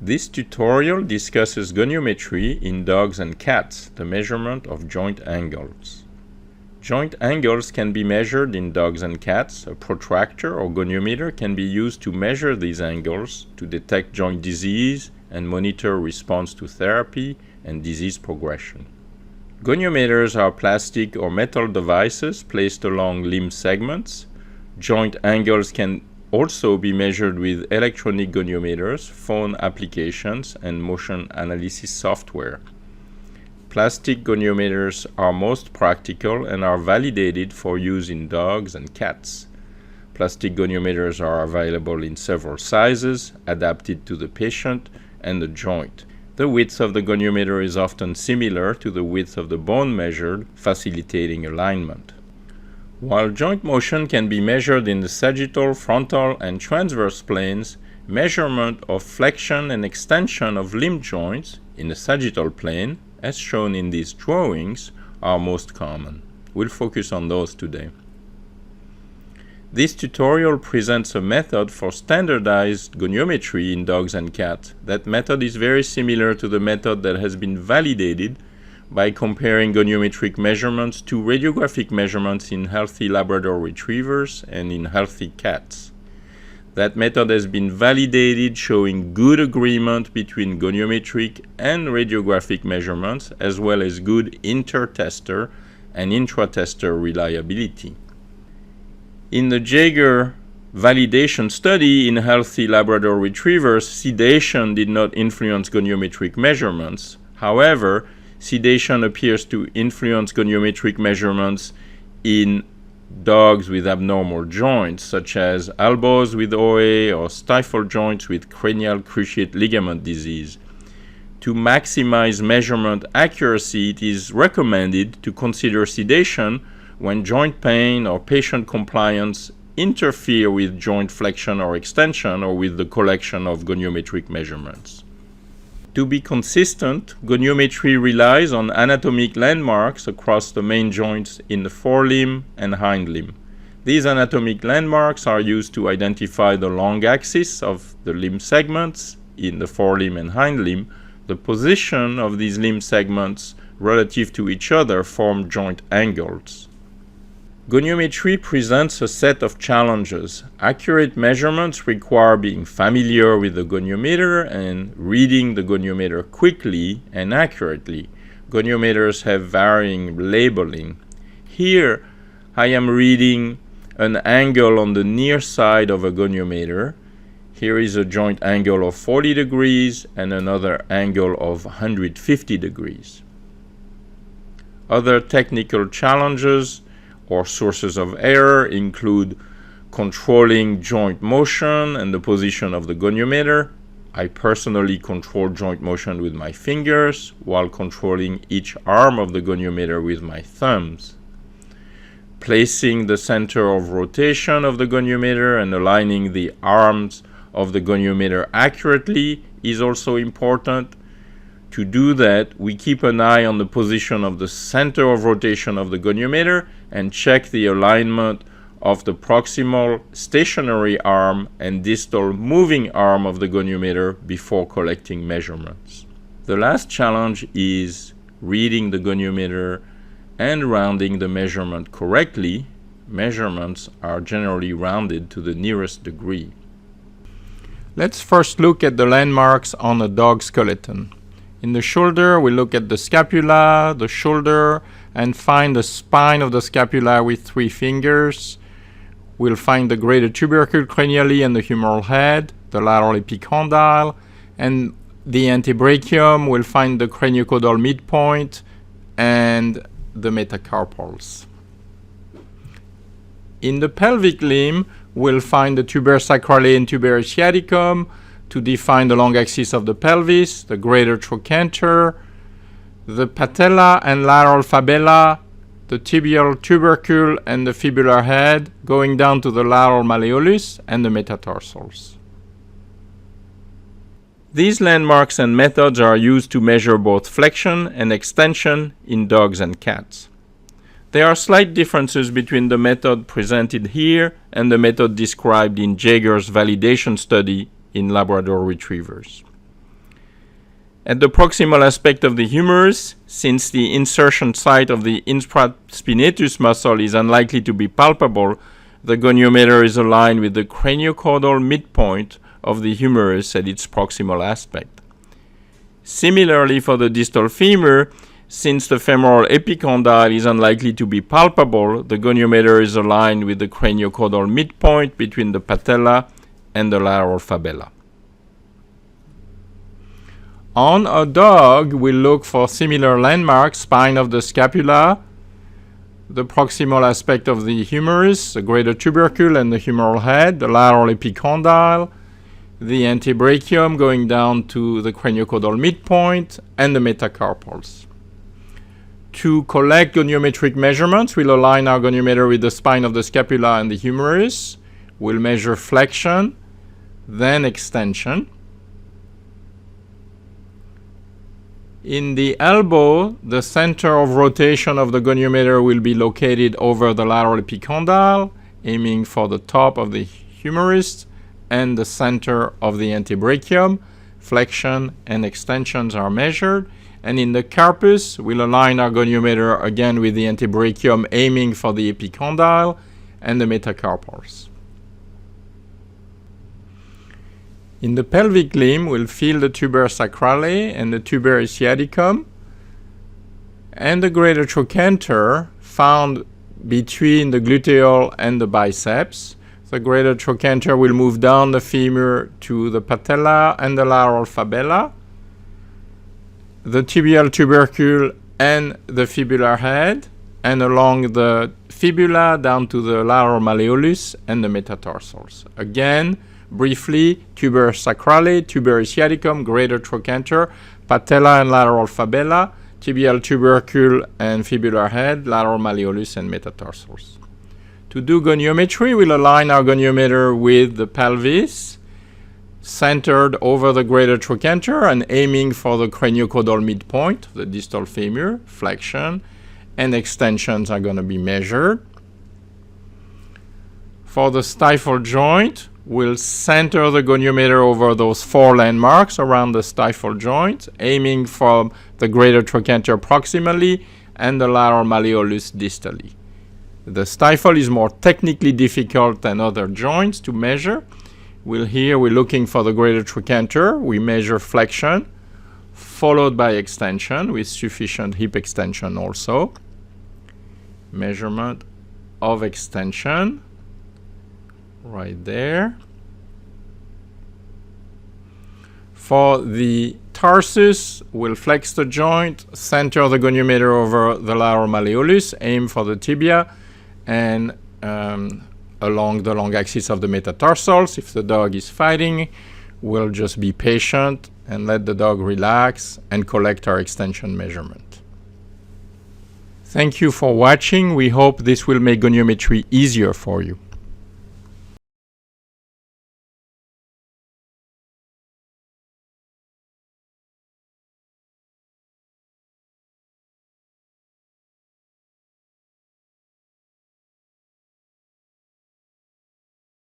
This tutorial discusses goniometry in dogs and cats, the measurement of joint angles. Joint angles can be measured in dogs and cats. A protractor or goniometer can be used to measure these angles to detect joint disease and monitor response to therapy and disease progression. Goniometers are plastic or metal devices placed along limb segments. Joint angles can also be measured with electronic goniometers, phone applications, and motion analysis software. Plastic goniometers are most practical and are validated for use in dogs and cats. Plastic goniometers are available in several sizes, adapted to the patient and the joint. The width of the goniometer is often similar to the width of the bone measured, facilitating alignment. While joint motion can be measured in the sagittal, frontal, and transverse planes, measurement of flexion and extension of limb joints in the sagittal plane, as shown in these drawings, are most common. We'll focus on those today. This tutorial presents a method for standardized goniometry in dogs and cats. That method is very similar to the method that has been validated by comparing goniometric measurements to radiographic measurements in healthy Labrador retrievers and in healthy cats. That method has been validated, showing good agreement between goniometric and radiographic measurements, as well as good inter-tester and intra-tester reliability. In the Jaeger validation study in healthy Labrador retrievers, sedation did not influence goniometric measurements. However, sedation appears to influence goniometric measurements in dogs with abnormal joints, such as elbows with OA or stifle joints with cranial cruciate ligament disease. To maximize measurement accuracy, it is recommended to consider sedation when joint pain or patient compliance interfere with joint flexion or extension or with the collection of goniometric measurements. To be consistent, goniometry relies on anatomic landmarks across the main joints in the forelimb and hind limb. These anatomic landmarks are used to identify the long axis of the limb segments in the forelimb and hind limb. The position of these limb segments relative to each other form joint angles. Goniometry presents a set of challenges. Accurate measurements require being familiar with the goniometer and reading the goniometer quickly and accurately. Goniometers have varying labeling. Here, I am reading an angle on the near side of a goniometer. Here is a joint angle of 40 degrees and another angle of 150 degrees. Other technical challenges or sources of error include controlling joint motion and the position of the goniometer. I personally control joint motion with my fingers while controlling each arm of the goniometer with my thumbs. Placing the center of rotation of the goniometer and aligning the arms of the goniometer accurately is also important. To do that, we keep an eye on the position of the center of rotation of the goniometer and check the alignment of the proximal stationary arm and distal moving arm of the goniometer before collecting measurements. The last challenge is reading the goniometer and rounding the measurement correctly. Measurements are generally rounded to the nearest degree. Let's first look at the landmarks on a dog skeleton. In the shoulder, we look at the scapula, the shoulder, and find the spine of the scapula with 3 fingers. We'll find the greater tubercle cranially and the humeral head, the lateral epicondyle, and the antebrachium. We'll find the craniocaudal midpoint and the metacarpals. In the pelvic limb, we'll find the tuber sacrale and tuber sciaticum to define the long axis of the pelvis, the greater trochanter, the patella and lateral fabella, the tibial tubercle and the fibular head, going down to the lateral malleolus and the metatarsals. These landmarks and methods are used to measure both flexion and extension in dogs and cats. There are slight differences between the method presented here and the method described in Jaeger's validation study in Labrador retrievers. At the proximal aspect of the humerus, since the insertion site of the infraspinatus muscle is unlikely to be palpable, the goniometer is aligned with the craniocaudal midpoint of the humerus at its proximal aspect. Similarly, for the distal femur, since the femoral epicondyle is unlikely to be palpable, the goniometer is aligned with the craniocaudal midpoint between the patella and the lateral fabella. On a dog, we look for similar landmarks: spine of the scapula, the proximal aspect of the humerus, the greater tubercle and the humeral head, the lateral epicondyle, the antebrachium going down to the craniocaudal midpoint, and the metacarpals. To collect goniometric measurements, we'll align our goniometer with the spine of the scapula and the humerus. We'll measure flexion, then extension. In the elbow, the center of rotation of the goniometer will be located over the lateral epicondyle, aiming for the top of the humerus and the center of the antebrachium. Flexion and extensions are measured. And in the carpus, we'll align our goniometer again with the antebrachium, aiming for the epicondyle and the metacarpals. In the pelvic limb, we'll feel the tuber sacrale and the tuber sciaticum and the greater trochanter found between the gluteal and the biceps. The greater trochanter will move down the femur to the patella and the lateral fabella, the tibial tubercle and the fibular head, and along the fibula down to the lateral malleolus and the metatarsals. Again, briefly, tuber sacrale, tuber sciaticum, greater trochanter, patella and lateral fabella, tibial tubercle and fibular head, lateral malleolus and metatarsals. To do goniometry, we'll align our goniometer with the pelvis, centered over the greater trochanter and aiming for the craniocaudal midpoint, the distal femur. Flexion and extensions are going to be measured. For the stifle joint, we'll center the goniometer over those four landmarks around the stifle joint, aiming for the greater trochanter proximally and the lateral malleolus distally. The stifle is more technically difficult than other joints to measure. We're looking for the greater trochanter. We measure flexion, followed by extension with sufficient hip extension also. Measurement of extension right there. For the tarsus, we'll flex the joint, center the goniometer over the lateral malleolus, aim for the tibia, and along the long axis of the metatarsals. If the dog is fighting, we'll just be patient and let the dog relax and collect our extension measurement. Thank you for watching. We hope this will make goniometry easier for you.